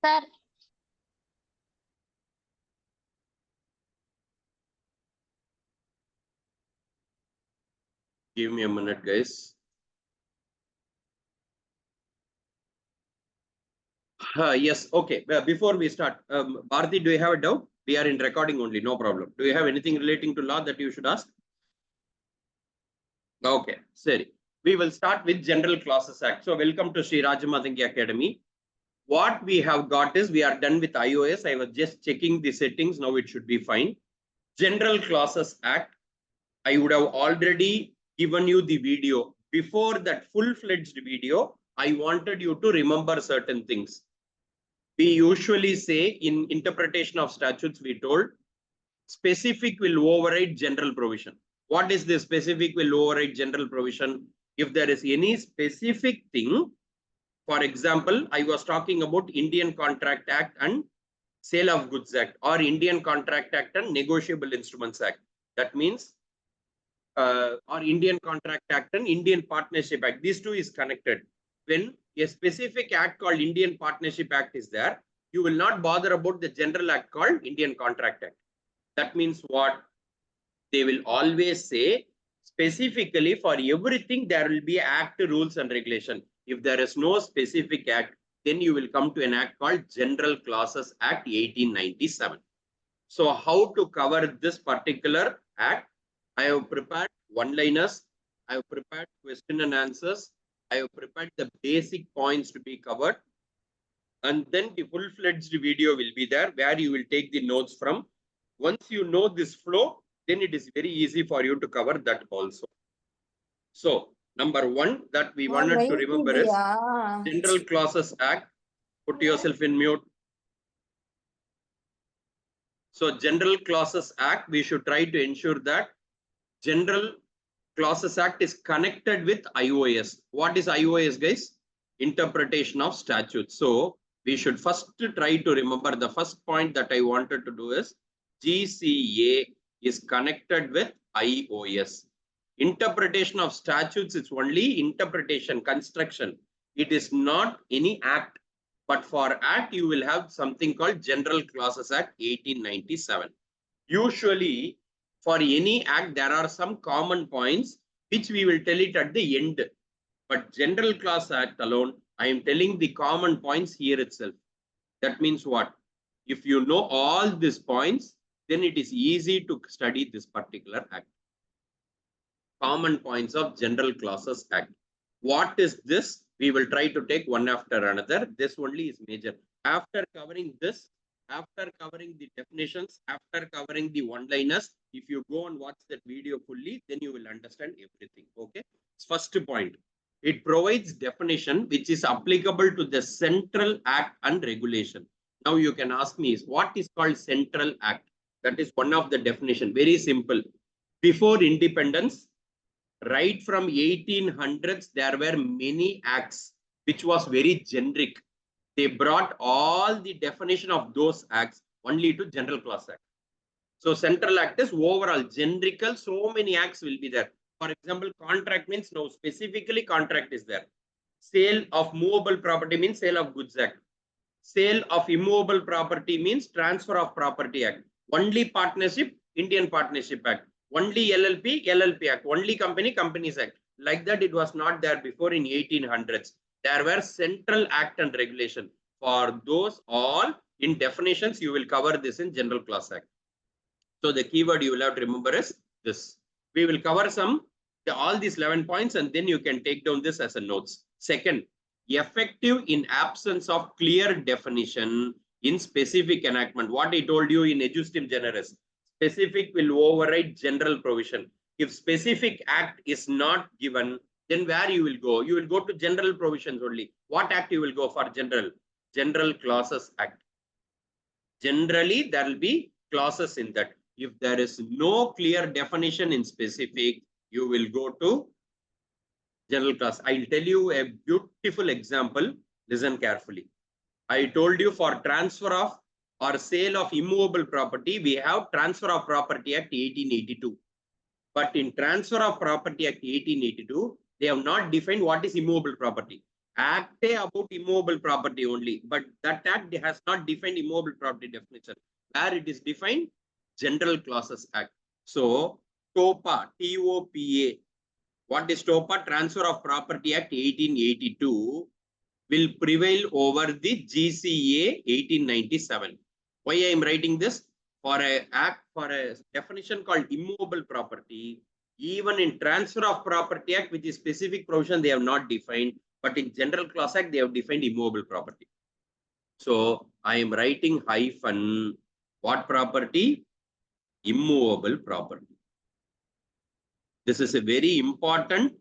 Sir, Give me a minute, guys. Yes, okay. Before we start, Bharati, do you have a doubt? We are in recording only, no problem. Do you have anything relating to law that you should ask? Okay, sorry. We will start with General Classes Act. So, welcome to Sri Rajamatangi Academy. What we have got is we are done with iOS. I was just checking the settings. Now it should be fine. General Classes Act. I would have already given you the video. Before that full-fledged video, I wanted you to remember certain things. We usually say in interpretation of statutes, we told specific will override general provision. What is the specific will override general provision? If there is any specific thing, for example, I was talking about Indian Contract Act and Sale of Goods Act, or Indian Contract Act and Negotiable Instruments Act. That means or Indian Contract Act and Indian Partnership Act. These two is connected. When a specific act called Indian Partnership Act is there, you will not bother about the general act called Indian Contract Act. That means what? They will always say specifically for everything there will be act, rules and regulation. If there is no specific act, then you will come to an act called General Clauses Act 1897. So how to cover this particular act? I have prepared one-liners. I have prepared question and answers. I have prepared the basic points to be covered. And then the full-fledged video will be there where you will take the notes from. Once you know this flow, then it is very easy for you to cover that also. So, number one that we wanted to remember is General Clauses Act. Put yourself in mute. So, General Clauses Act, we should try to ensure that General Clauses Act is connected with iOS. What is iOS, guys? Interpretation of statutes. So, we should first try to remember the first point that I wanted to do is GCA is connected with iOS. Interpretation of statutes is only interpretation, construction. It is not any act. But for act, you will have something called General Clauses Act 1897. Usually, for any act, there are some common points which we will tell it at the end. But General Clause Act alone, I am telling the common points here itself. That means what? If you know all these points, then it is easy to study this particular act. Common points of General Clauses Act. What is this? We will try to take one after another. This only is major. After covering this, after covering the definitions, after covering the one-liners, if you go and watch that video fully, then you will understand everything. Okay. First point. It provides definition which is applicable to the central act and regulation. Now you can ask me, what is called central act? That is one of the definition. Very simple. Before independence, right from 1800s, there were many acts which was very generic. They brought all the definition of those acts only to General Clause Act. So Central Act is overall generical. So many acts will be there. For example, contract means no, specifically contract is there. Sale of movable property means Sale of Goods Act. Sale of immovable property means Transfer of Property Act. Only partnership, Indian Partnership Act. Only LLP, LLP Act. Only company, Companies Act. Like that, it was not there before in 1800s. There were central act and regulation. For those all in definitions, you will cover this in General Clause Act. So the keyword you will have to remember is this. We will cover all these 11 points and then you can take down this as a notes. Second, effective in absence of clear definition in specific enactment. What I told you in Ejustim Generis, specific will override general provision. If specific act is not given, then where you will go? You will go to general provisions only. What act you will go for? General? General Clauses Act. Generally, there will be clauses in that. If there is no clear definition in specific, you will go to general clause. I'll tell you a beautiful example. Listen carefully. I told you for transfer of or sale of immovable property, we have Transfer of Property Act 1882. But in Transfer of Property Act 1882, they have not defined what is immovable property. Act about immobile property only, but that act has not defined immobile property definition. Where it is defined, General Clauses Act. So TOPA, TOPA. What is TOPA? Transfer of Property Act 1882 will prevail over the GCA 1897. Why I am writing this? For a definition called immobile property, even in Transfer of Property Act, which is specific provision, they have not defined, but in General Clause Act, they have defined immobile property. So I am writing hyphen what property? Immovable property. This is a very important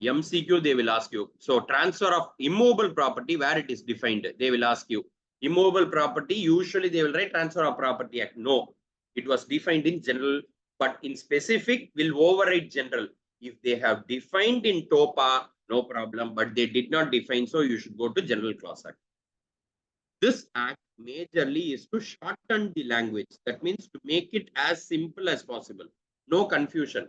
MCQ they will ask you. So transfer of immobile property, where it is defined, they will ask you. Immobile property, usually they will write Transfer of Property Act. No, it was defined in general, but in specific will override general. If they have defined in TOPA, no problem, but they did not define, so you should go to General Clause Act. This act majorly is to shorten the language. That means to make it as simple as possible. No confusion.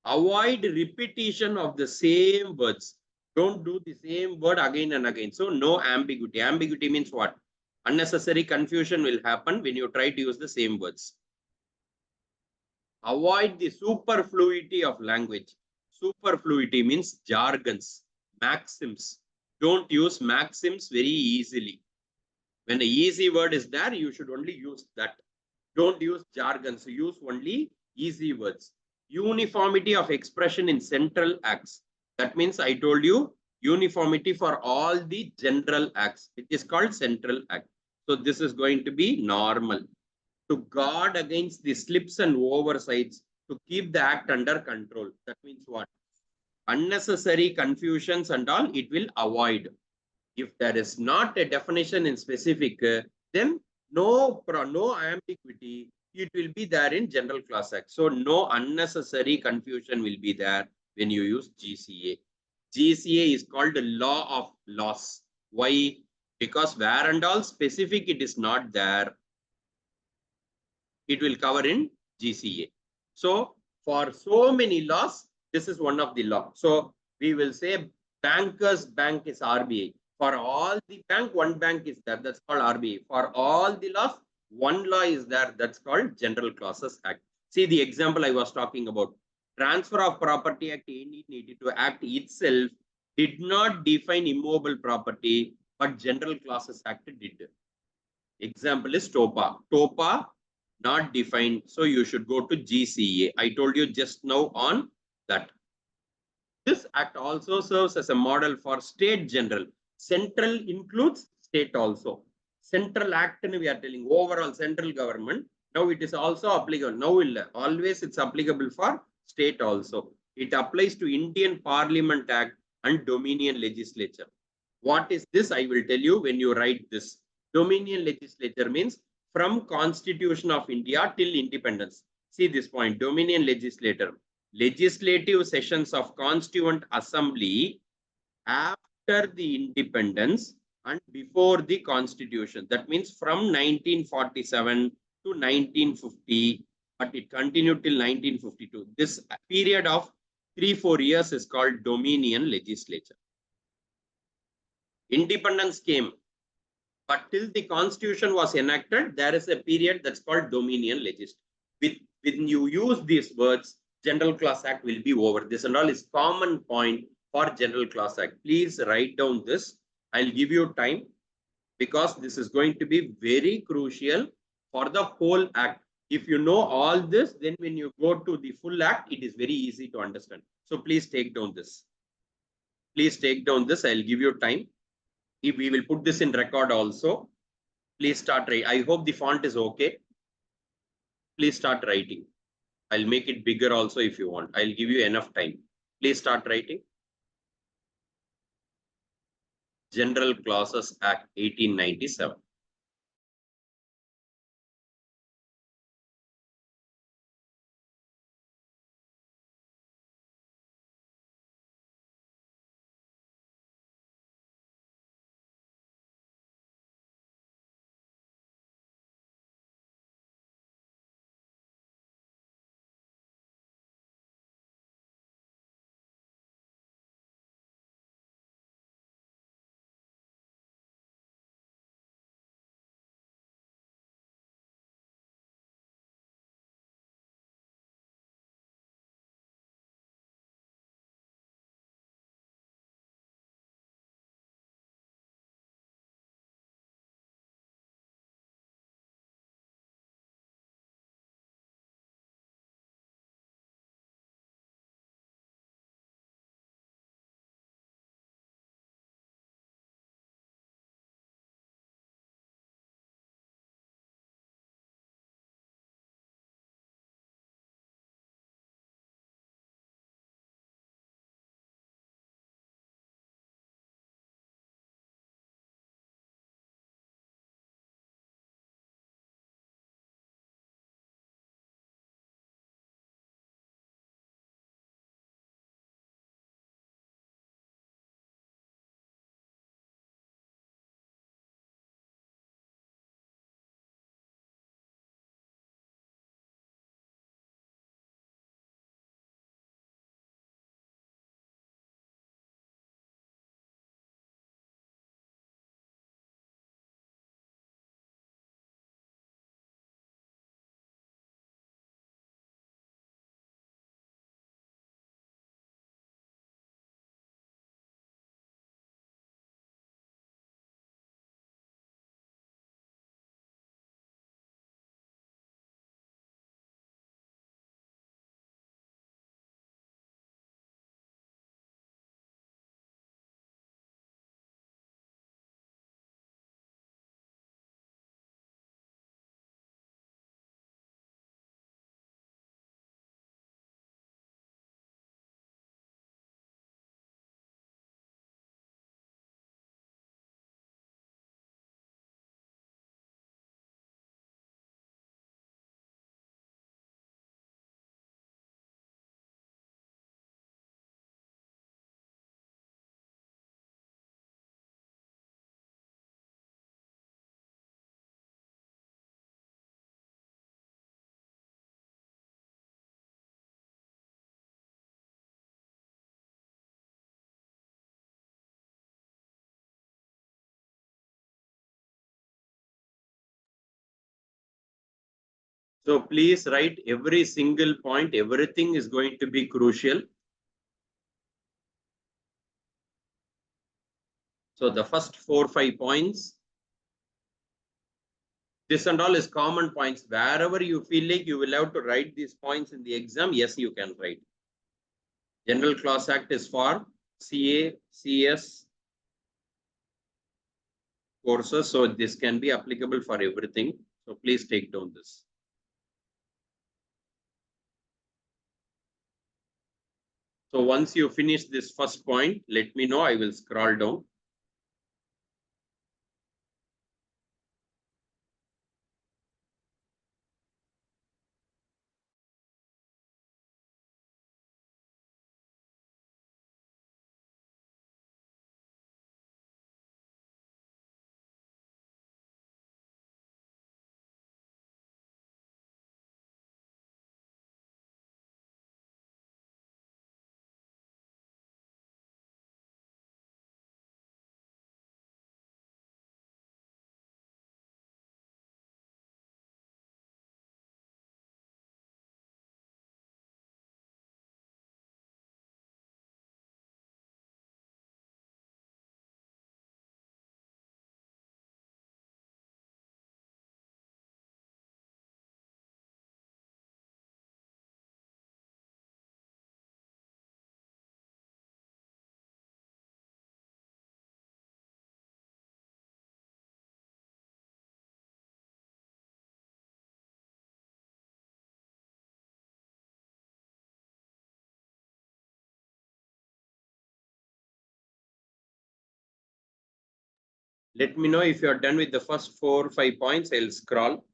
Avoid repetition of the same words. Don't do the same word again and again. So no ambiguity. Ambiguity means what? Unnecessary confusion will happen when you try to use the same words. Avoid the superfluity of language. Superfluity means jargons, maxims. Don't use maxims very easily. When an easy word is there, you should only use that. Don't use jargons. Use only easy words. Uniformity of expression in central acts. That means I told you uniformity for all the general acts. It is called central act. So this is going to be normal. To guard against the slips and oversights, to keep the act under control. That means what? Unnecessary confusions and all, it will avoid. If there is not a definition in specific, then no ambiguity. It will be there in General Clause Act. So no unnecessary confusion will be there when you use GCA. GCA is called the law of laws. Why? Because where and all specific it is not there, it will cover in GCA. So for so many laws, this is one of the law. So we will say bankers bank is RBI. For all the bank, one bank is there. That's called RBI. For all the laws, one law is there. That's called General Clauses Act. See the example I was talking about. Transfer of Property Act 1882 Act itself did not define immobile property, but General Clauses Act did. Example is TOPA. TOPA not defined, so you should go to GCA. I told you just now on that. This act also serves as a model for state general. Central includes state also. Central act we are telling overall central government. Now it is also applicable. Now always it's applicable for state also. It applies to Indian Parliament Act and Dominion Legislature. What is this? I will tell you when you write this. Dominion Legislature means from Constitution of India till independence. See this point, Dominion Legislature. Legislative sessions of Constituent Assembly after the independence and before the Constitution. That means from 1947 to 1950, but it continued till 1952. This period of 3-4 years is called Dominion Legislature. Independence came, but till the Constitution was enacted, there is a period that's called Dominion Legislature. When you use these words, General Clause Act will be over. This and all is common point for General Clause Act. Please write down this. I'll give you time because this is going to be very crucial for the whole act. If you know all this, then when you go to the full act, it is very easy to understand. So please take down this. Please take down this. I'll give you time. If we will put this in record also, please start writing. I hope the font is okay. Please start writing. I'll make it bigger also if you want. I'll give you enough time. Please start writing. General Clauses Act 1897. So please write every single point. Everything is going to be crucial. So the first 4-5 points. This and all is common points. Wherever you feel like you will have to write these points in the exam, yes, you can write. General Clause Act is for CA, CS courses. So this can be applicable for everything. So please take down this. So once you finish this first point, let me know. I will scroll down. Let me know if you are done with the first 4-5 points. I'll scroll.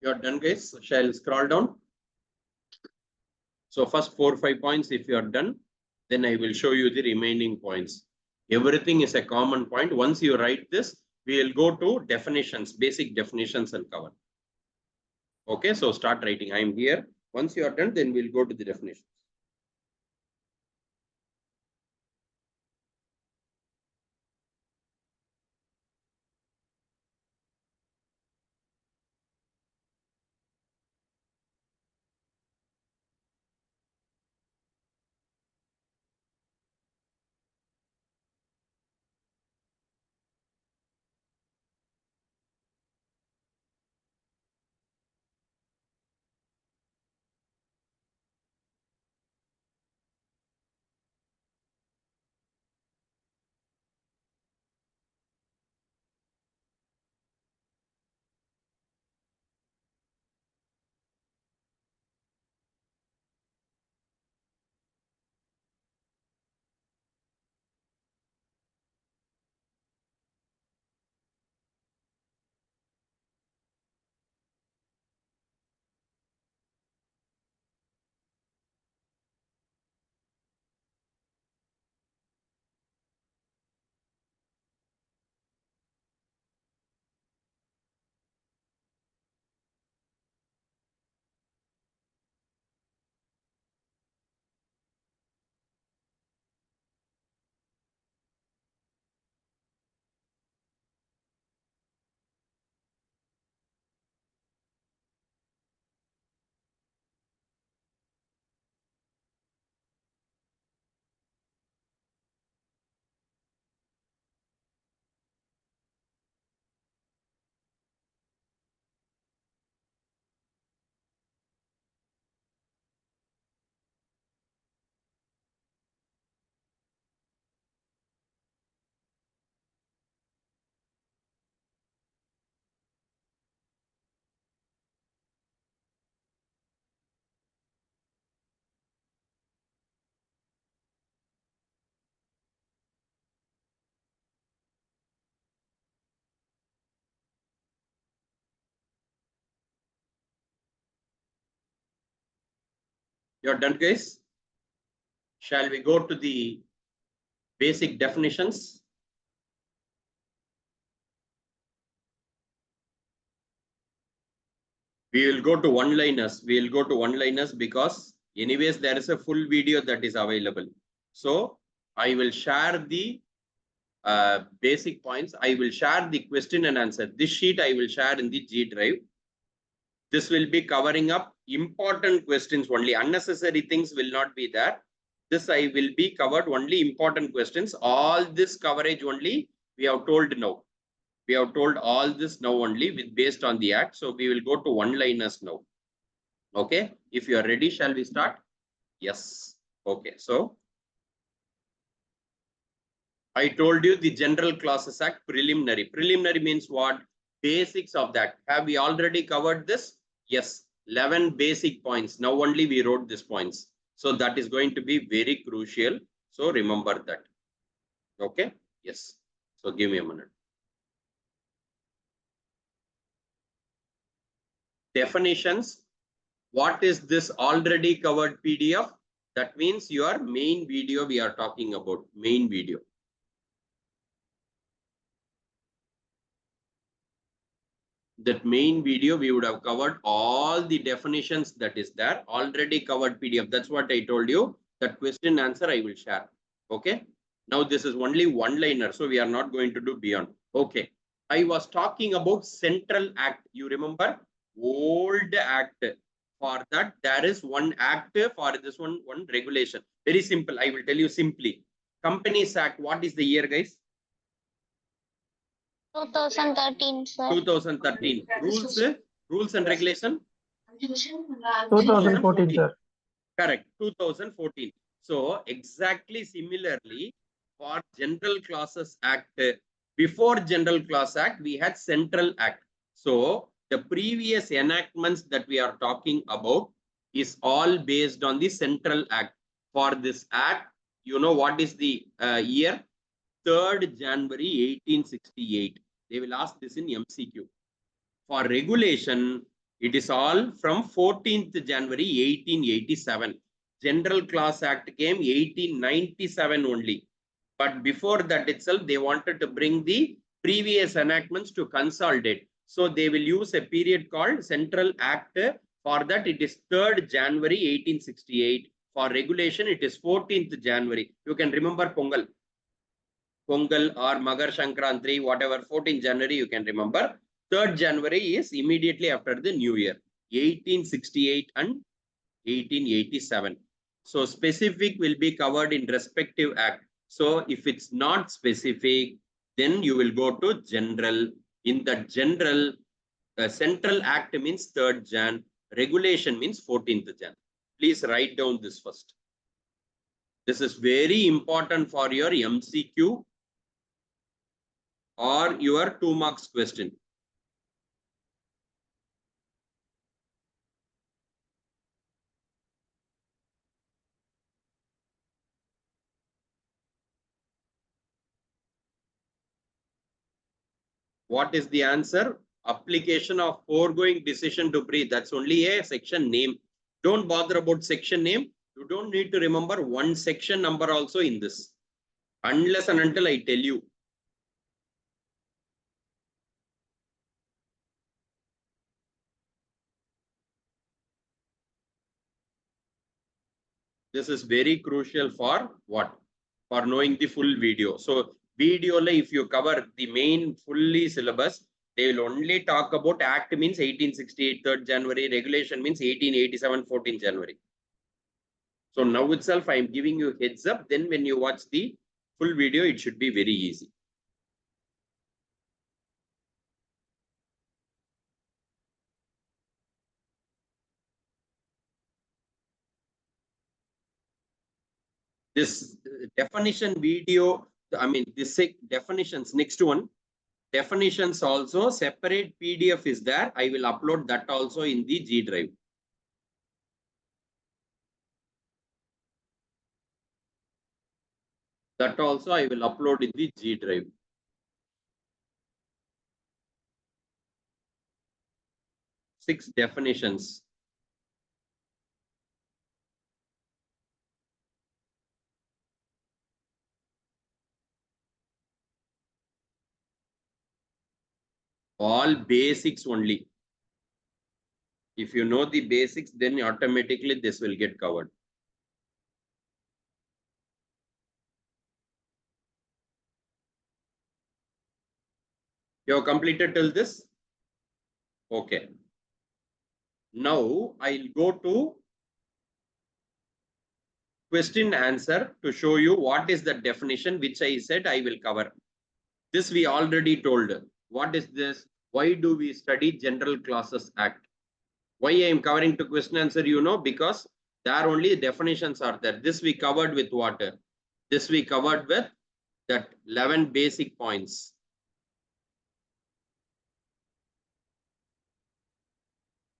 You are done, guys. Shall scroll down. So first 4-5 points, if you are done, then I will show you the remaining points. Everything is a common point. Once you write this, we will go to definitions, basic definitions and cover. Okay, so start writing. I am here. Once you are done, then we'll go to the definitions. You're done, guys? Shall we go to the basic definitions? We will go to one-liners. We will go to one-liners because anyways, there is a full video that is available. So I will share the basic points. I will share the question and answer. This sheet I will share in the G drive. This will be covering up important questions only. Unnecessary things will not be there. This I will be covered only important questions. All this coverage only we have told now. We have told all this now only with based on the act. So we will go to one-liners now. Okay. If you are ready, shall we start? Yes. Okay. So I told you the General Clauses Act preliminary. Preliminary means what? Basics of that. Have we already covered this? Yes. 11 basic points. Now only we wrote these points. So that is going to be very crucial. So remember that. Okay. Yes. So give me a minute. Definitions. What is this already covered PDF? That means your main video we are talking about. Main video. That main video we would have covered all the definitions that is there. Already covered PDF. That's what I told you. That question answer I will share. Okay. Now this is only one-liner. So we are not going to do beyond. Okay. I was talking about Central Act. You remember? Old Act. For that, there is one act. For this one regulation. Very simple. I will tell you simply. Companies Act. What is the year, guys? 2013, sir. 2013. Rules and regulation? 2014, sir. Correct. 2014. So exactly similarly for General Clauses Act, before General Clause Act, we had Central Act. So the previous enactments that we are talking about is all based on the Central Act. For this act, you know what is the year? 3rd January 1868. They will ask this in MCQ. For regulation, it is all from 14th January 1887. General Clause Act came 1897 only. But before that itself, they wanted to bring the previous enactments to consolidate. So they will use a period called Central Act. For that, it is 3rd January 1868. For regulation, it is 14th January. You can remember Pongal. Pongal or Magar Shankranti, whatever, 14th January, you can remember. 3rd January is immediately after the New Year, 1868 and 1887. So specific will be covered in respective act. So if it's not specific, then you will go to general. In the general, Central Act means 3rd Jan, regulation means 14th Jan. Please write down this first. This is very important for your MCQ or your 2 marks question. What is the answer? Application of foregoing decision to breathe. That's only a section name. Don't bother about section name. You don't need to remember one section number also in this. Unless and until I tell you. This is very crucial for what? For knowing the full video. So video, if you cover the main fully syllabus, they will only talk about act means 1868, 3rd January, regulation means 1887, 14th January. So now itself, I am giving you a heads up. Then when you watch the full video, it should be very easy. This definition video, I mean, this definitions, next one, definitions also, separate PDF is there. I will upload that also in the G drive. That also I will upload in the G drive. Six definitions. All basics only. If you know the basics, then automatically this will get covered. You have completed till this? Okay. Now I'll go to question answer to show you what is the definition which I said I will cover. This we already told. What is this? Why do we study General Classes Act? Why I am covering to question answer, you know, because there only definitions are there. This we covered with what? This we covered with that 11 basic points.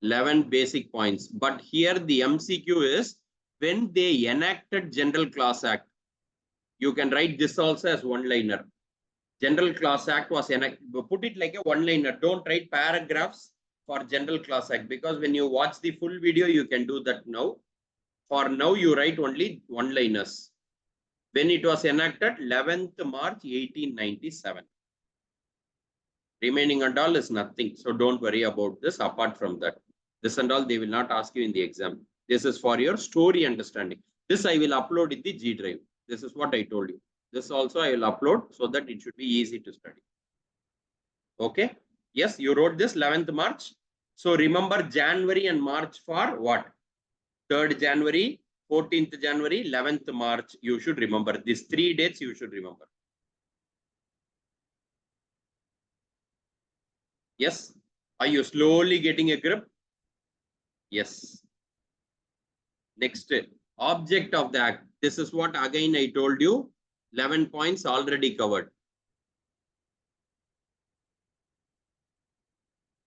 11 basic points. But here the MCQ is when they enacted General Class Act. You can write this also as one-liner. General Class Act was enacted. Put it like a one-liner. Don't write paragraphs for General Class Act, because when you watch the full video, you can do that now. For now, you write only one-liners. When it was enacted, 11th March 1897. Remaining and all is nothing. So don't worry about this. Apart from that, this and all they will not ask you in the exam. This is for your story understanding. This I will upload in the G drive. This is what I told you. This also I will upload so that it should be easy to study. Okay. Yes, you wrote this 11th March. So remember January and March for what? 3rd January, 14th January, 11th March. You should remember these 3 dates. You should remember. Yes. Are you slowly getting a grip? Yes. Next, object of the act. This is what again I told you. 11 points already covered.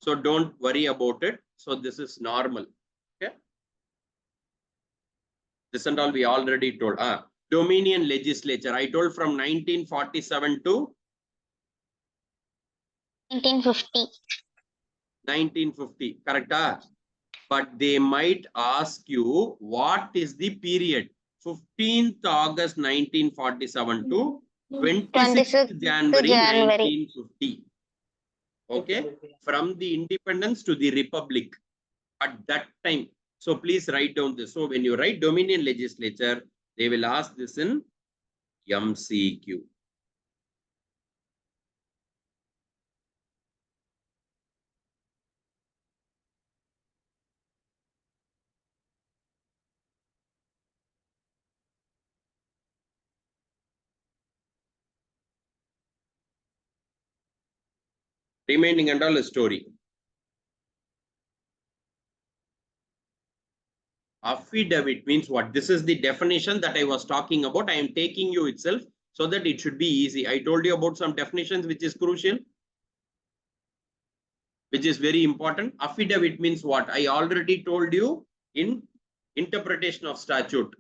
So don't worry about it. So this is normal. Okay. This and all we already told. Dominion legislature. I told from 1947 to 1950. 1950. Correct? But they might ask you what is the period. 15th August 1947 to 26th January 1950. Okay, from the independence to the republic at that time. So please write down this. So when you write Dominion legislature, they will ask this in MCQ. Remaining and all a story. Affidavit means what? This is the definition that I was talking about. I am taking you itself so that it should be easy. I told you about some definitions which is crucial, which is very important. Affidavit means what? I already told you in interpretation of statute.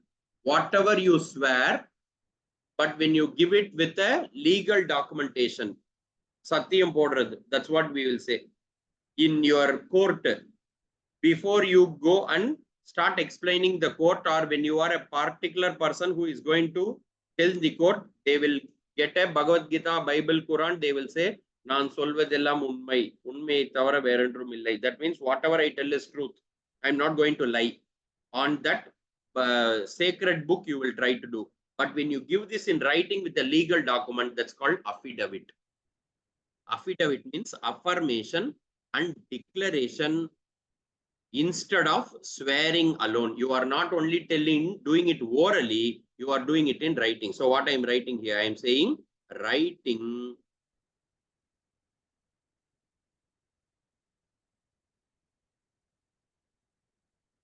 Whatever you swear, but when you give it with a legal documentation, Satyam podrathu, that's what we will say. In your court, before you go and start explaining the court, or when you are a particular person who is going to tell the court, they will get a Bhagavad Gita, Bible, Quran, they will say, Naan solvadellam unmai, unmai thavara verendrum illai. That means whatever I tell is truth. I'm not going to lie. On that sacred book, you will try to do. But when you give this in writing with a legal document, that's called affidavit. Affidavit means affirmation and declaration instead of swearing alone. You are not only doing it orally, you are doing it in writing. So what I am writing here, I am saying writing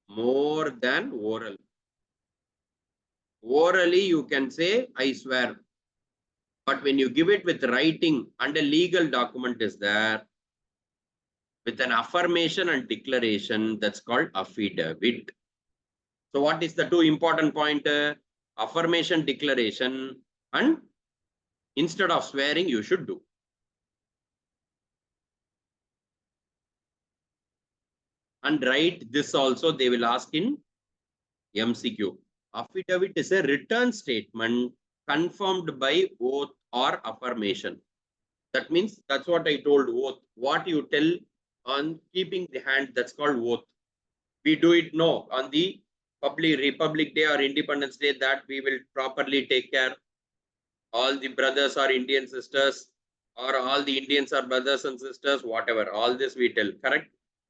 more than oral. Orally, you can say, I swear. But when you give it with writing and a legal document is there, with an affirmation and declaration, that's called affidavit. So what is the two important point? Affirmation, declaration, and instead of swearing, you should do. And write this also, they will ask in MCQ. Affidavit is a written statement confirmed by oath or affirmation. That means that's what I told oath. What you tell on keeping the hand, that's called oath. We do it no on the Republic Day or Independence Day, that we will properly take care. All the brothers are Indian sisters, or all the Indians are brothers and sisters, whatever. All this we tell, correct?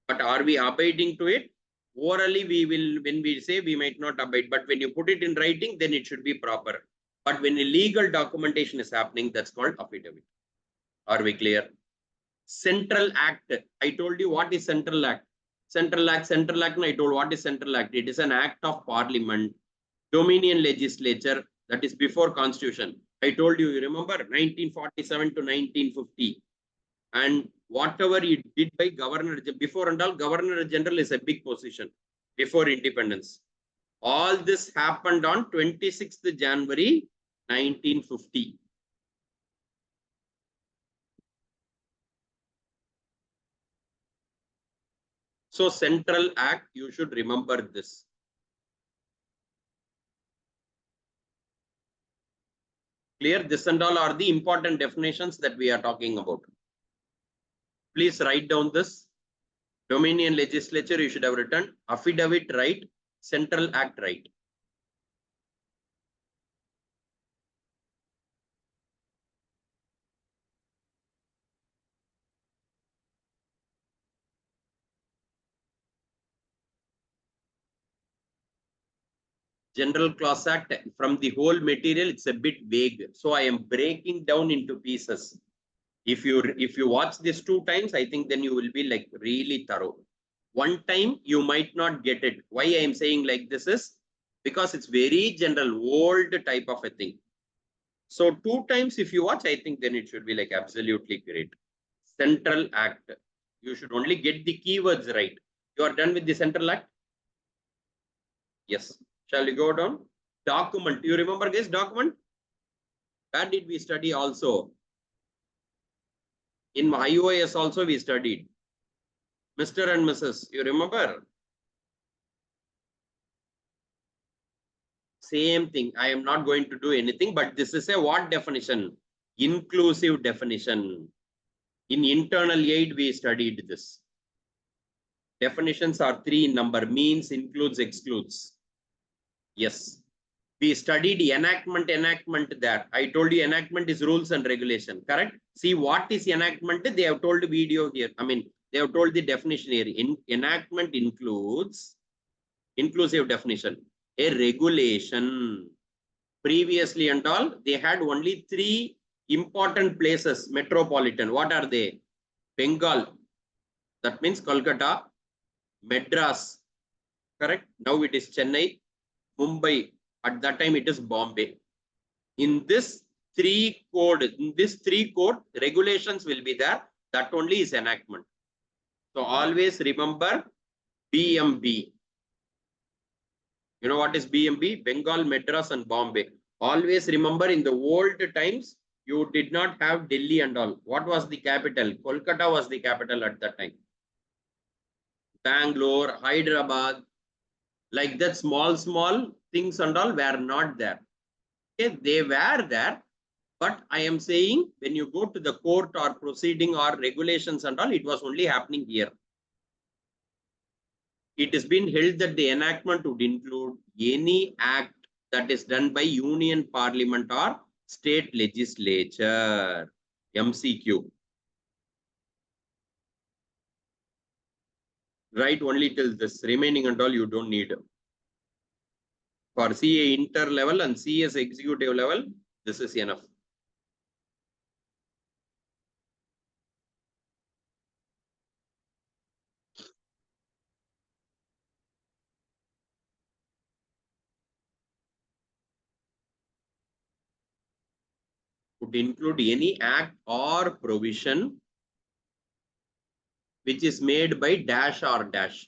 But are we abiding to it? Orally, we will, when we say, we might not abide, but when you put it in writing, then it should be proper. But when illegal documentation is happening, that's called affidavit. Are we clear? Central Act. I told you what is Central Act. Central Act, and I told what is Central Act. It is an act of Parliament, Dominion Legislature, that is before Constitution. I told you, you remember 1947 to 1950. And whatever it did by Governor, before and all, Governor General is a big position before independence. All this happened on 26th January 1950. So Central Act, you should remember this. Clear? This and all are the important definitions that we are talking about. Please write down this. Dominion Legislature, you should have written. Affidavit right, Central Act right. General Clause Act, from the whole material, it's a bit vague. So I am breaking down into pieces. If you watch this 2 times, I think then you will be like really thorough. 1 time, you might not get it. Why I am saying like this is because it's very general, old type of a thing. So 2 times if you watch, I think then it should be like absolutely great. Central Act. You should only get the keywords right. You are done with the Central Act? Yes. Shall we go down? Document. You remember this document? Where did we study also? In IOS also we studied. Mr. and Mrs. You remember? Same thing. I am not going to do anything, but this is a what definition? Inclusive definition. In internal aid, we studied this. Definitions are 3 in number. Means, includes, excludes. Yes. We studied enactment there. I told you enactment is rules and regulation, correct? See what is enactment? They have told the video here. I mean, they have told the definition here. Enactment includes, inclusive definition, a regulation. Previously and all, they had only 3 important places, metropolitan. What are they? Bengal, that means Kolkata, Madras, correct? Now it is Chennai, Mumbai. At that time it is Bombay. In this 3 code, regulations will be there. That only is enactment. So always remember BMB. You know what is BMB? Bengal, Madras and Bombay. Always remember in the old times, you did not have Delhi and all. What was the capital? Kolkata was the capital at that time. Bangalore, Hyderabad, like that small things and all were not there. Okay, they were there, but I am saying when you go to the court or proceeding or regulations and all, it was only happening here. It has been held that the enactment would include any act that is done by Union Parliament or State Legislature. MCQ. Write only till this. Remaining and all you don't need. For CA inter level and CS executive level, this is enough. Would include any act or provision which is made by dash or dash,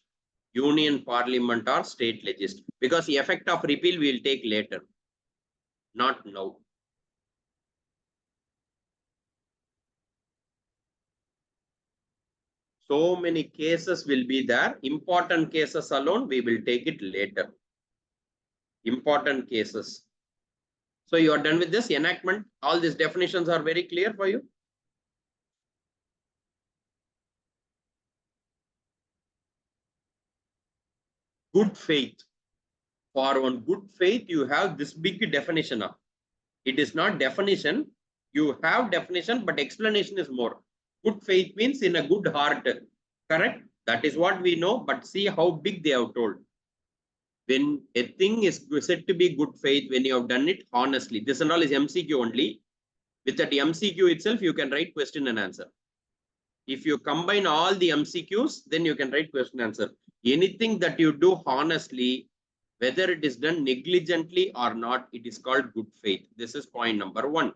Union Parliament or State Legislature. Because the effect of repeal we will take later, not now. So many cases will be there. Important cases alone, we will take it later. Important cases. So you are done with this enactment. All these definitions are very clear for you. good faith. For one good faith, you have this big definition of. It is not definition. You have definition, but explanation is more. Good faith means in a good heart. Correct? That is what we know, but see how big they have told. When a thing is said to be good faith, when you have done it honestly, this and all is MCQ only. With that MCQ itself, you can write question and answer. If you combine all the MCQs, then you can write question and answer. Anything that you do honestly, whether it is done negligently or not, it is called good faith. This is point number 1.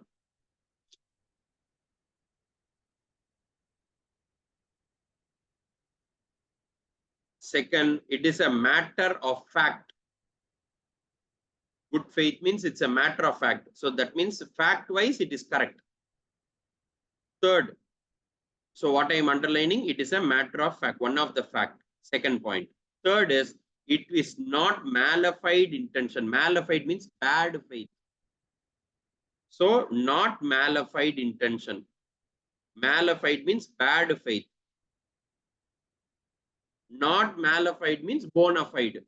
Second, it is a matter of fact. Good faith means it's a matter of fact. So that means fact-wise, it is correct. Third, so what I am underlining, it is a matter of fact, one of the fact. Second point. Third is, it is not malified intention. Malified means bad faith. So not malified intention. Malified means bad faith. Not malified means bona fide.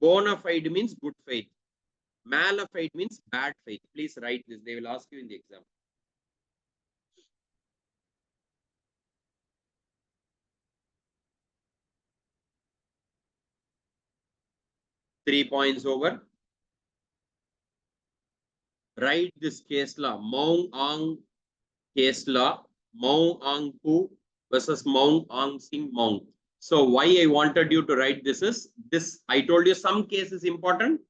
Bona fide means good faith. Malified means bad faith. Please write this. They will ask you in the exam. Three points over. Write this case law. Maung Ang case law. Maung Ang Pu versus Maung Ang Sing Maung. So why I wanted you to write this is, this I told you some case is important.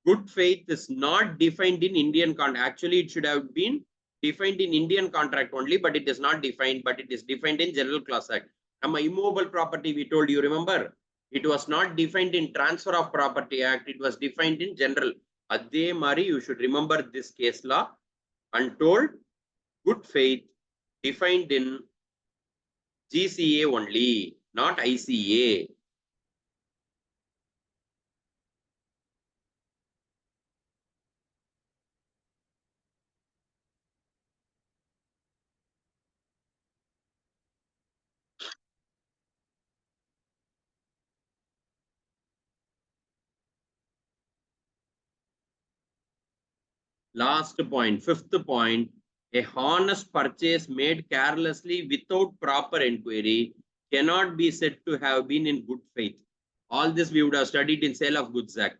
Good faith is not defined in Indian contract. Actually, it should have been defined in Indian contract only, but it is not defined, but it is defined in General Class Act. Immovable property, we told you, remember? It was not defined in Transfer of Property Act. It was defined in general. Adhe Mari, you should remember this case law. Untold good faith defined in GCA only, not ICA. Last point, fifth point, a honest purchase made carelessly without proper inquiry cannot be said to have been in good faith. All this we would have studied in Sale of Goods Act.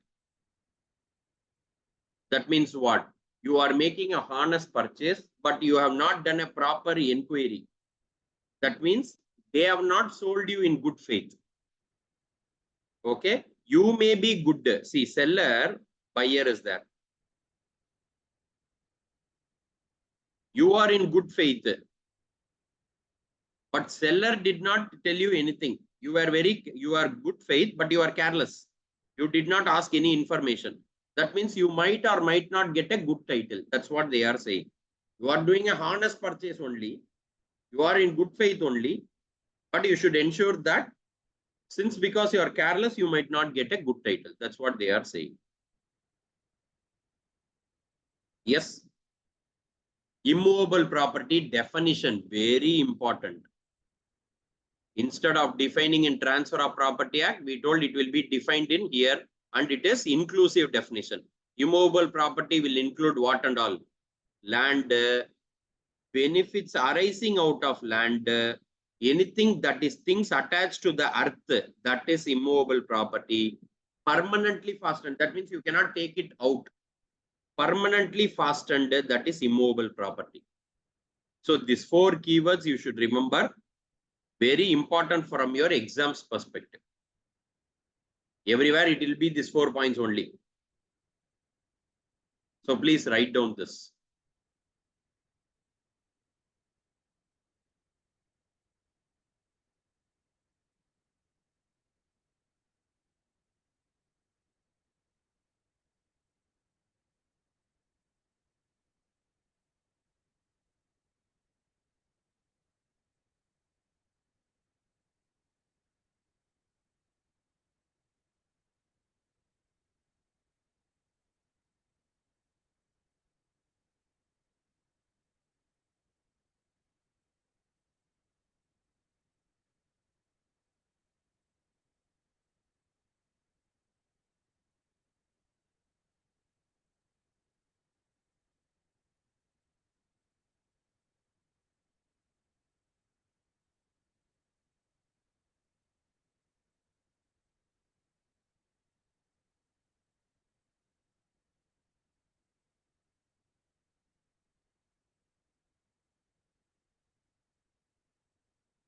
That means what? You are making a honest purchase, but you have not done a proper inquiry. That means they have not sold you in good faith. Okay? You may be good. See, seller, buyer is there. You are in good faith, but seller did not tell you anything. You are good faith, but you are careless. You did not ask any information. That means you might or might not get a good title. That's what they are saying. You are doing a honest purchase only. You are in good faith only, but you should ensure that since because you are careless, you might not get a good title. That's what they are saying. Yes. Immovable property definition, very important. Instead of defining in Transfer of Property Act, we told it will be defined in here, and it is inclusive definition. Immovable property will include what and all? Land, benefits arising out of land, anything that is things attached to the earth, that is immovable property. Permanently fastened, that means you cannot take it out. Permanently fastened, that is immovable property. So these 4 keywords you should remember. Very important from your exams perspective. Everywhere it will be these 4 points only. So please write down this.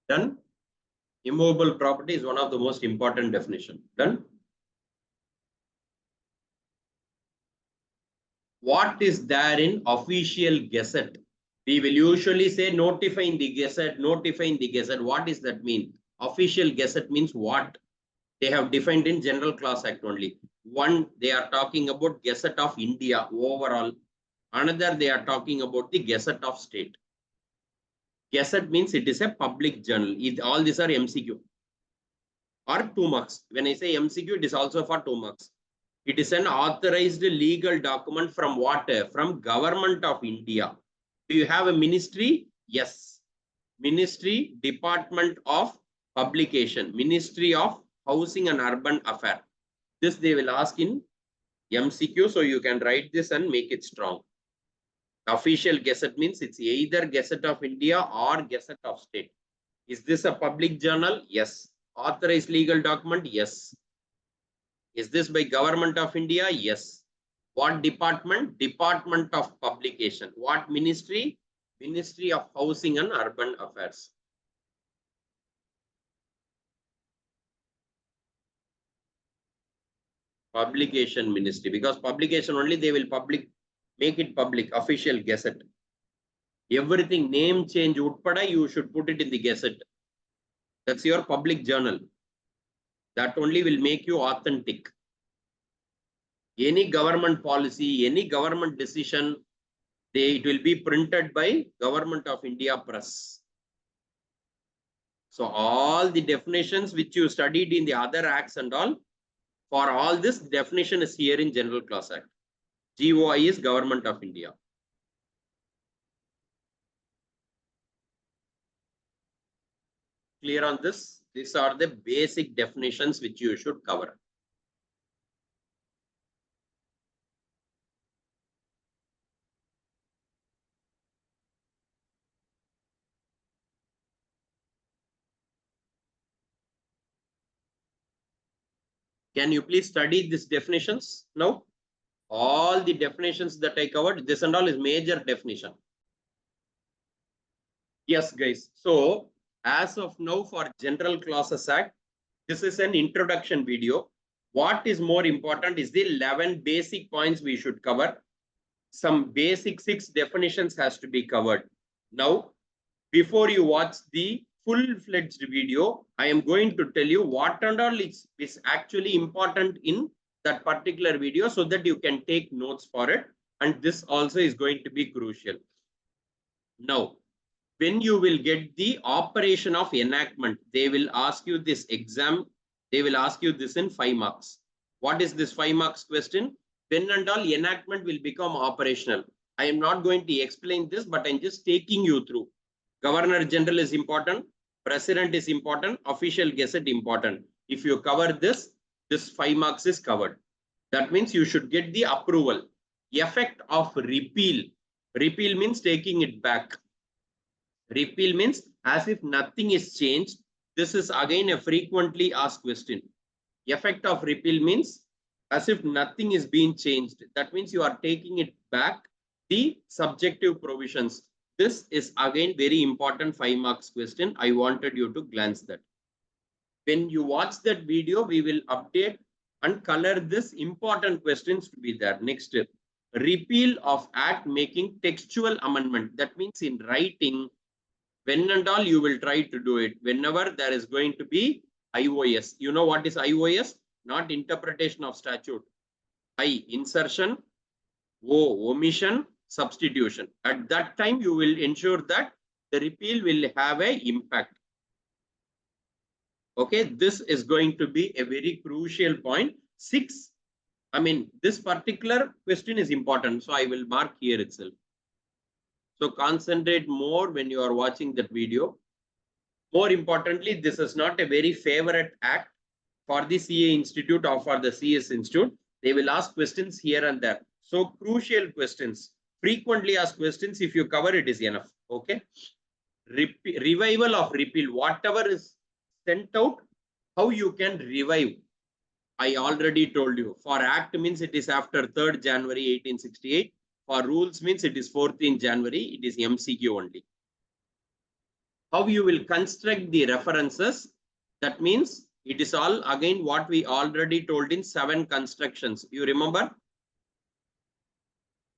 Done. Immovable property is one of the most important definition. Done. What is there in official gazette? We will usually say notifying the gazette, notifying the gazette. What does that mean? Official gazette means what? They have defined in General Class Act only. One, they are talking about Gazette of India overall. Another, they are talking about the Gazette of State. Gazette means it is a public journal. All these are MCQ or 2 marks. When I say MCQ, it is also for 2 marks. It is an authorized legal document from what? From Government of India. Do you have a ministry? Yes. Ministry, Department of Publication, Ministry of Housing and Urban Affairs. This they will ask in MCQ, so you can write this and make it strong. Official gazette means it's either Gazette of India or Gazette of State. Is this a public journal? Yes. Authorized legal document? Yes. Is this by Government of India? Yes. What department? Department of Publication. What ministry? Ministry of Housing and Urban Affairs. Publication ministry, because publication only they will make it public, official gazette. Everything name change utpada, you should put it in the gazette. That's your public journal. That only will make you authentic. Any government policy, any government decision, it will be printed by Government of India Press. So all the definitions which you studied in the other acts and all, for all this definition is here in General Class Act. GOI is Government of India. Clear on this? These are the basic definitions which you should cover. Can you please study these definitions now? All the definitions that I covered, this and all is major definition. Yes, guys. So as of now for General Clauses Act, this is an introduction video. What is more important is the 11 basic points we should cover. Some basic 6 definitions has to be covered. Now, before you watch the full-fledged video, I am going to tell you what and all is actually important in that particular video so that you can take notes for it. And this also is going to be crucial. Now, when you will get the operation of enactment, they will ask you this exam. They will ask you this in 5 marks. What is this 5 marks question? When and all enactment will become operational. I am not going to explain this, but I'm just taking you through. Governor General is important. President is important. Official gazette important. If you cover this, this 5 marks is covered. That means you should get the approval. Effect of repeal. Repeal means taking it back. Repeal means as if nothing is changed. This is again a frequently asked question. Effect of repeal means as if nothing is being changed. That means you are taking it back, the subjective provisions. This is again very important 5 marks question. I wanted you to glance that. When you watch that video, we will update and color this important questions to be there. Next, repeal of act making textual amendment. That means in writing, when and all you will try to do it. Whenever there is going to be IOS. You know what is IOS? Not interpretation of statute. I, insertion. O, omission. Substitution. At that time, you will ensure that the repeal will have an impact. Okay, this is going to be a very crucial point. 6. I mean, this particular question is important. So I will mark here itself. So concentrate more when you are watching that video. More importantly, this is not a very favorite act for the CA Institute or for the CS Institute. They will ask questions here and there. So crucial questions, frequently asked questions, if you cover it is enough. Okay. Revival of repeal, whatever is sent out, how you can revive. I already told you. For act means it is after 3rd January 1868. For rules means it is 14th January. It is MCQ only. How you will construct the references? That means it is all again what we already told in 7 constructions. You remember?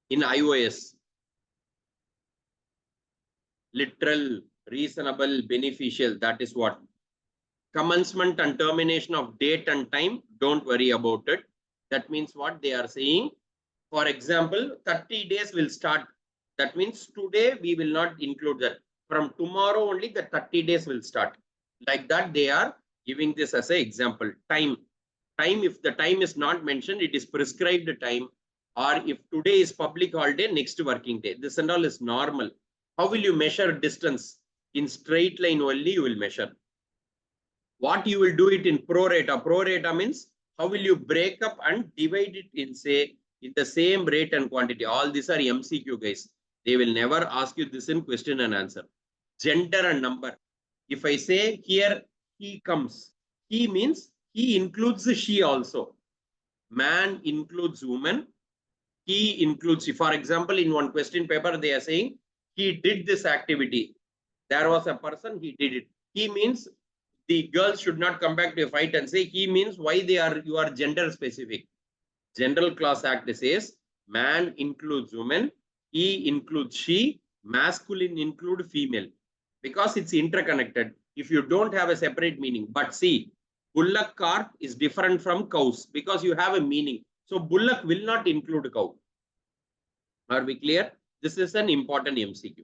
In iOS. Literal, reasonable, beneficial. That is what. Commencement and termination of date and time. Don't worry about it. That means what they are saying. For example, 30 days will start. That means today we will not include that. From tomorrow only the 30 days will start. Like that they are giving this as an example. Time. Time, if the time is not mentioned, it is prescribed time. Or if today is public holiday, next working day. This and all is normal. How will you measure distance? In straight line only you will measure. What you will do it in prorata. Prorata means how will you break up and divide it in, say, in the same rate and quantity. All these are MCQ, guys. They will never ask you this in question and answer. Gender and number. If I say here he comes, he means he includes she also. Man includes woman. He includes she. For example, in one question paper, they are saying he did this activity. There was a person, he did it. He means the girls should not come back to a fight and say he means why you are gender specific. General Class Act says man includes woman, he includes she, masculine include female, because it's interconnected. If you don't have a separate meaning, but see, bullock cart is different from cows because you have a meaning. So bullock will not include cow. Are we clear? This is an important MCQ.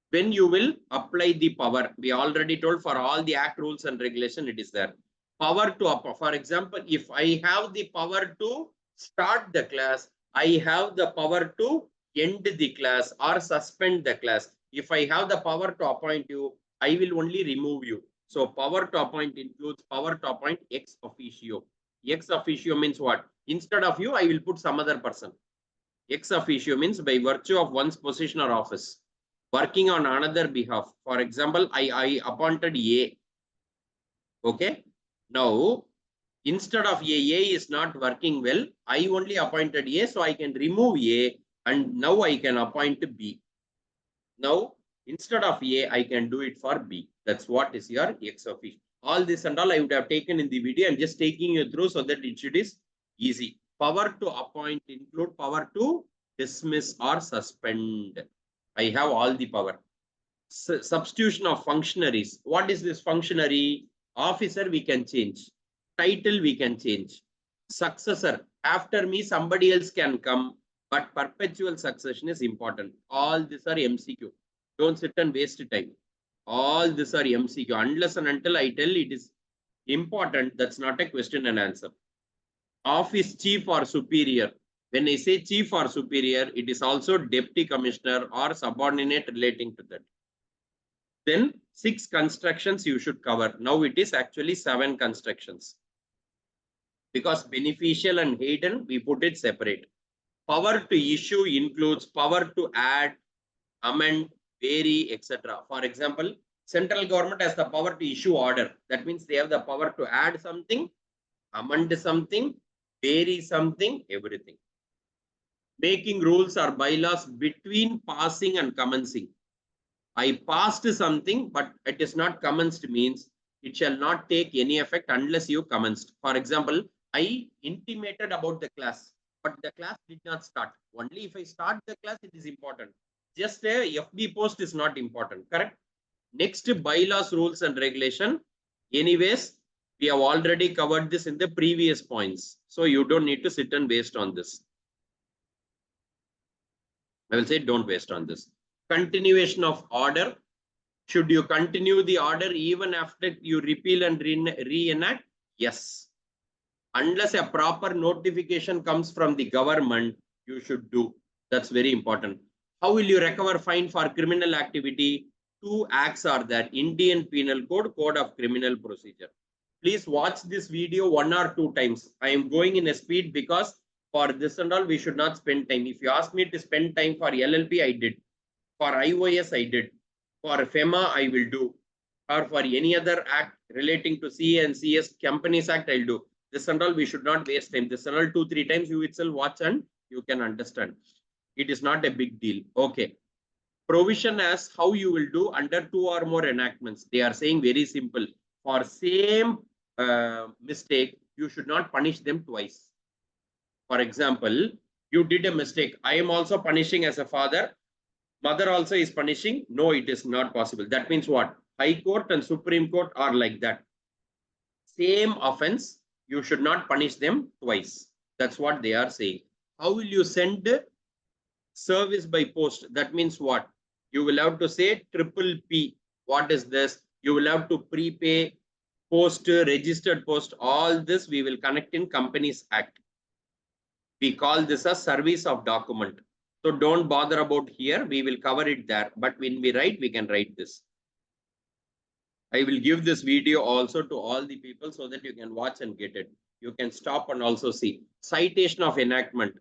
When you will apply the power, we already told for all the act, rules and regulation, it is there. Power to, for example, if I have the power to start the class, I have the power to end the class or suspend the class. If I have the power to appoint you, I will only remove you. So power to appoint includes power to appoint ex officio. Ex officio means what? Instead of you, I will put some other person. Ex officio means by virtue of one's position or office, working on another behalf. For example, I appointed A. Okay. Now, instead of A is not working well. I only appointed A, so I can remove A, and now I can appoint B. Now, instead of A, I can do it for B. That's what is your ex officio. All this and all I would have taken in the video. I'm just taking you through so that it should is easy. Power to appoint include power to dismiss or suspend. I have all the power. Substitution of functionaries. What is this functionary? Officer we can change. Title we can change. Successor. After me somebody else can come, but perpetual succession is important. All these are MCQ. Don't sit and waste time. All these are MCQ. Unless and until I tell it is important, that's not a question and answer. Office chief or superior. When I say chief or superior, it is also deputy commissioner or subordinate relating to that. Then 6 constructions you should cover. Now it is actually 7 constructions. Because beneficial and hidden, we put it separate. Power to issue includes power to add, amend, vary, etc. For example, central government has the power to issue order. That means they have the power to add something, amend something, vary something, everything. Making rules or bylaws between passing and commencing. I passed something, but it is not commenced means it shall not take any effect unless you commenced. For example, I intimated about the class, but the class did not start. Only if I start the class, it is important. Just a FB post is not important, correct? Next, bylaws, rules and regulation. Anyways, we have already covered this in the previous points. So you don't need to sit and waste on this. I will say don't waste on this. Continuation of order. Should you continue the order even after you repeal and reenact? Yes. Unless a proper notification comes from the government, you should do. That's very important. How will you recover fine for criminal activity? 2 acts are there. Indian Penal Code, Code of Criminal Procedure. Please watch this video 1 or 2 times. I am going in a speed because for this and all, we should not spend time. If you ask me to spend time for LLP, I did. For iOS, I did. For FEMA, I will do. Or for any other act relating to CA and CS, Companies Act, I'll do. This and all, we should not waste time. This and all, 2-3 times you itself watch and you can understand. It is not a big deal. Okay. Provision as how you will do under 2 or more enactments. They are saying very simple. For same mistake, you should not punish them twice. For example, you did a mistake. I am also punishing as a father. Mother also is punishing. No, it is not possible. That means what? High Court and Supreme Court are like that. Same offense, you should not punish them twice. That's what they are saying. How will you send service by post? That means what? You will have to say triple P. What is this? You will have to prepay, post, registered post. All this we will connect in Companies Act. We call this a service of document. So don't bother about here. We will cover it there. But when we write, we can write this. I will give this video also to all the people so that you can watch and get it. You can stop and also see. Citation of enactment.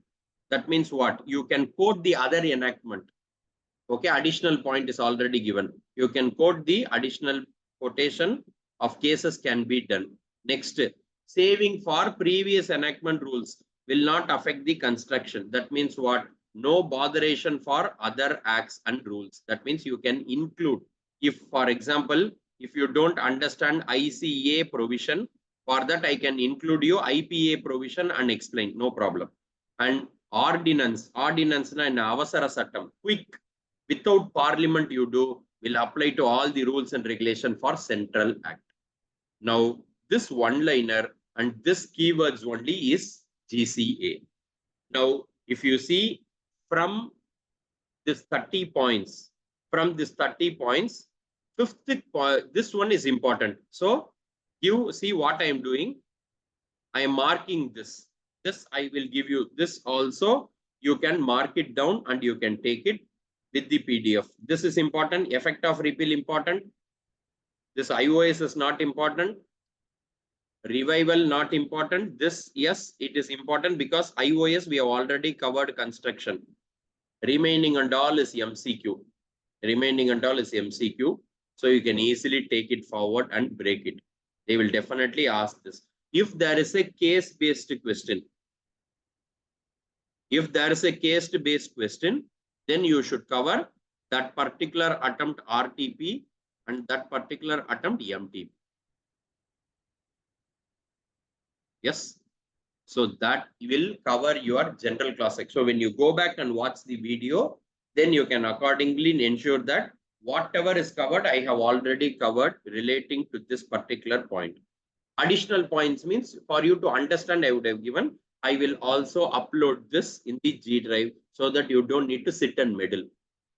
That means what? You can quote the other enactment. Okay, additional point is already given. You can quote the additional quotation of cases can be done. Next, saving for previous enactment rules will not affect the construction. That means what? No botheration for other acts and rules. That means you can include. If, for example, if you don't understand ICA provision, for that I can include you IPA provision and explain, no problem. And ordinance na avasara sattam, quick, without parliament you do, will apply to all the rules and regulation for Central Act. Now, this one-liner and this keywords only is GCA. Now, if you see from this 30 points, fifth point, this one is important. So you see what I am doing. I am marking this. This I will give you. This also you can mark it down and you can take it with the PDF. This is important. Effect of repeal important. This IOS is not important. Revival not important. This, yes, it is important because IOS we have already covered construction. Remaining and all is MCQ. Remaining and all is MCQ. So you can easily take it forward and break it. They will definitely ask this. If there is a case-based question, then you should cover that particular attempt RTP and that particular attempt MTP. Yes. So that will cover your general class. So when you go back and watch the video, then you can accordingly ensure that whatever is covered, I have already covered relating to this particular point. Additional points means for you to understand, I would have given. I will also upload this in the G drive so that you don't need to sit and meddle.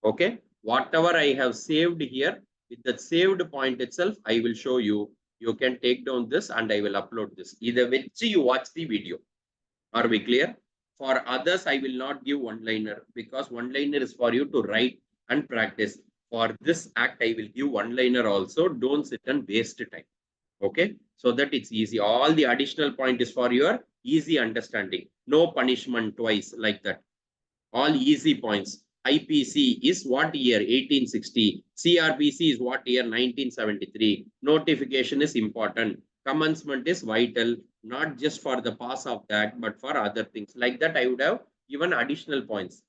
Okay. Whatever I have saved here, with the saved point itself, I will show you. You can take down this and I will upload this. Either which you watch the video. Are we clear? For others, I will not give one-liner because one-liner is for you to write and practice. For this act, I will give one-liner also. Don't sit and waste time. Okay, so that it's easy. All the additional point is for your easy understanding. No punishment twice like that. All easy points. IPC is what year? 1860. CRPC is what year? 1973. Notification is important. Commencement is vital, not just for the pass of that, but for other things. Like that, I would have given additional points.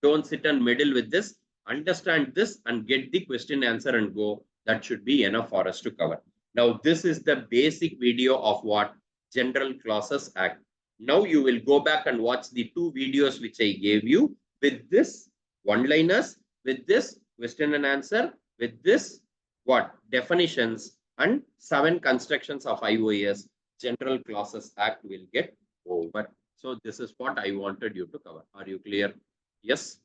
Don't sit and meddle with this. Understand this and get the question answer and go. That should be enough for us to cover. Now, this is the basic video of what? General Clauses Act. Now you will go back and watch the 2 videos which I gave you with this one-liners, with this question and answer, with this what? Definitions and 7 constructions of IOS. General Clauses Act will get over. So this is what I wanted you to cover. Are you clear? Yes.